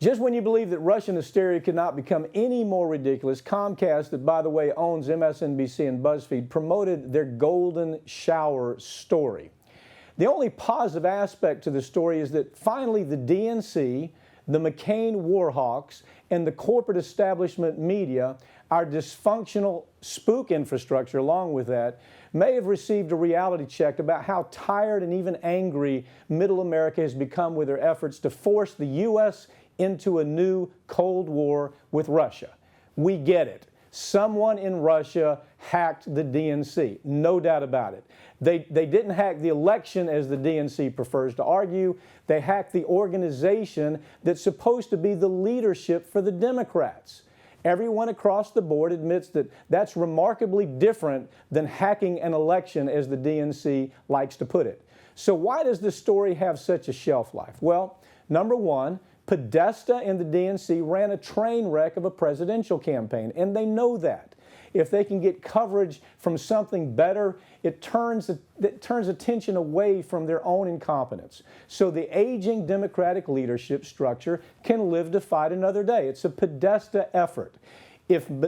Just when you believe that Russian hysteria could not become any more ridiculous, Comcast, that by the way owns MSNBC and BuzzFeed, promoted their golden shower story. The only positive aspect to the story is that finally the DNC, the McCain warhawks, and the corporate establishment media, our dysfunctional spook infrastructure along with that, may have received a reality check about how tired and even angry middle America has become with their efforts to force the U.S. into a new Cold War with Russia. We get it. Someone in Russia hacked the DNC, no doubt about it. They didn't hack the election, as the DNC prefers to argue. They hacked the organization that's supposed to be the leadership for the Democrats. Everyone across the board admits that that's remarkably different than hacking an election, as the DNC likes to put it. So why does this story have such a shelf life? Well, number one, Podesta and the DNC ran a train wreck of a presidential campaign, and they know that. If they can get coverage from something better, it turns attention away from their own incompetence. So the aging Democratic leadership structure can live to fight another day. It's a Podesta effort.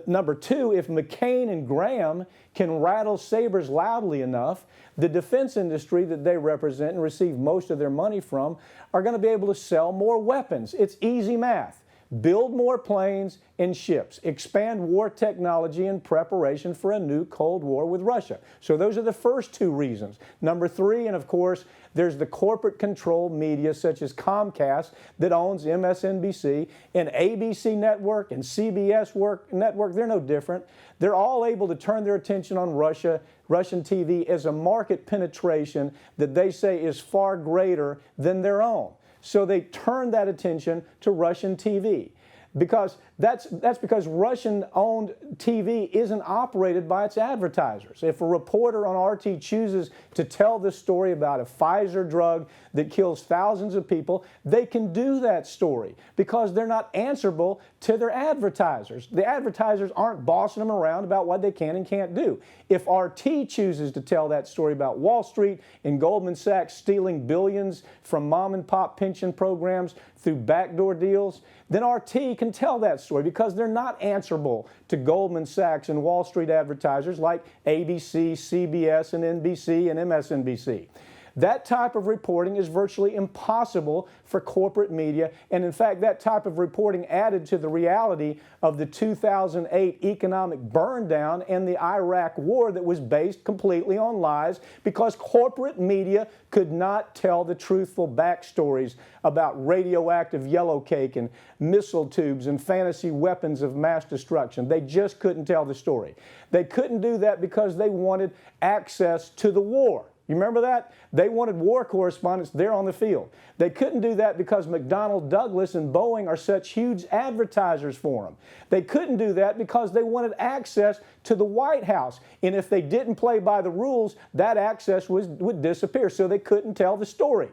Number two, if McCain and Graham can rattle sabers loudly enough, the defense industry that they represent and receive most of their money from are going to be able to sell more weapons. It's easy math. Build more planes and ships. Expand war technology in preparation for a new Cold War with Russia. So those are the first two reasons. Number three, and of course, there's the corporate-controlled media such as Comcast that owns MSNBC and ABC Network and CBS Network. They're no different. They're all able to turn their attention on Russian TV as a market penetration that they say is far greater than their own. So they turn that attention to Russian TV because that's because Russian-owned TV isn't operated by its advertisers. If a reporter on RT chooses to tell the story about a Pfizer drug that kills thousands of people, they can do that story because they're not answerable to their advertisers. The advertisers aren't bossing them around about what they can and can't do. If RT chooses to tell that story about Wall Street and Goldman Sachs stealing billions from mom-and-pop pension programs through backdoor deals, then RT can tell that story because they're not answerable to Goldman Sachs and Wall Street advertisers like ABC, CBS, and NBC and MSNBC. That type of reporting is virtually impossible for corporate media, and in fact, that type of reporting added to the reality of the 2008 economic burn down and the Iraq war that was based completely on lies because corporate media could not tell the truthful backstories about radioactive yellow cake and missile tubes and fantasy weapons of mass destruction. They just couldn't tell the story. They couldn't do that because they wanted access to the war. You remember that? They wanted war correspondents there on the field. They couldn't do that because McDonnell Douglas and Boeing are such huge advertisers for them. They couldn't do that because they wanted access to the White House. And if they didn't play by the rules, that access would disappear. So they couldn't tell the story.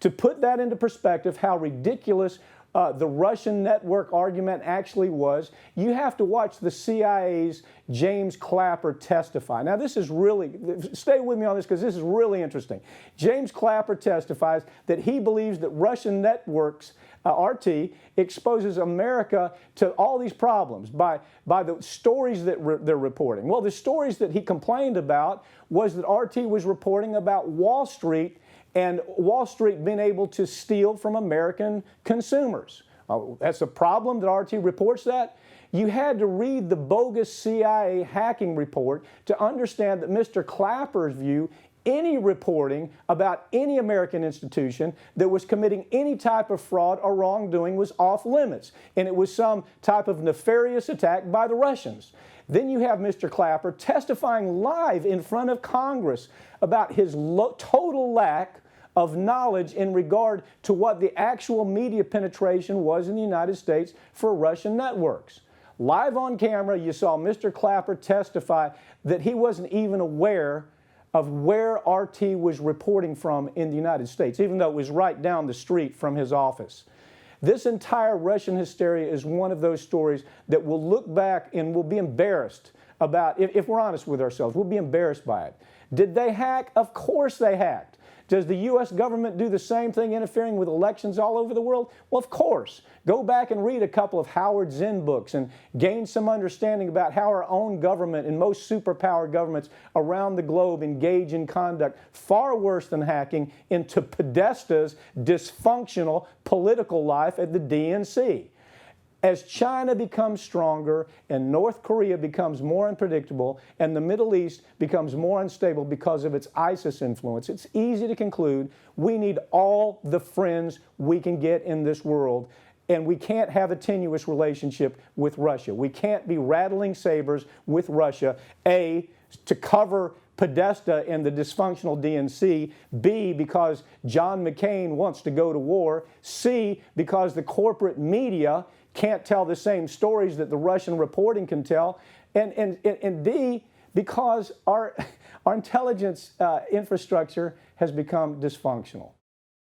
To put that into perspective, how ridiculous the Russian network argument actually was, you have to watch the CIA's James Clapper testify. Now this is really, stay with me on this because this is really interesting. James Clapper testifies that he believes that Russian networks, RT, exposes America to all these problems by the stories that they're reporting. Well, the stories that he complained about was that RT was reporting about Wall Street and Wall Street being able to steal from American consumers. That's a problem that RT reports that. You had to read the bogus CIA hacking report to understand that Mr. Clapper's view, any reporting about any American institution that was committing any type of fraud or wrongdoing was off limits, and it was some type of nefarious attack by the Russians. Then you have Mr. Clapper testifying live in front of Congress about his total lack of knowledge in regard to what the actual media penetration was in the United States for Russian networks. Live on camera, you saw Mr. Clapper testify that he wasn't even aware of where RT was reporting from in the United States, even though it was right down the street from his office. This entire Russian hysteria is one of those stories that we'll look back and we'll be embarrassed about. If we're honest with ourselves, we'll be embarrassed by it. Did they hack? Of course they hacked. Does the U.S. government do the same thing, interfering with elections all over the world? Well, of course. Go back and read a couple of Howard Zinn books and gain some understanding about how our own government and most superpower governments around the globe engage in conduct far worse than hacking into Podesta's dysfunctional political life at the DNC. As China becomes stronger and North Korea becomes more unpredictable and the Middle East becomes more unstable because of its ISIS influence, it's easy to conclude we need all the friends we can get in this world, and we can't have a tenuous relationship with Russia. We can't be rattling sabers with Russia, A, to cover Podesta and the dysfunctional DNC, B, because John McCain wants to go to war, C, because the corporate media can't tell the same stories that the Russian reporting can tell, and D, because our intelligence infrastructure has become dysfunctional.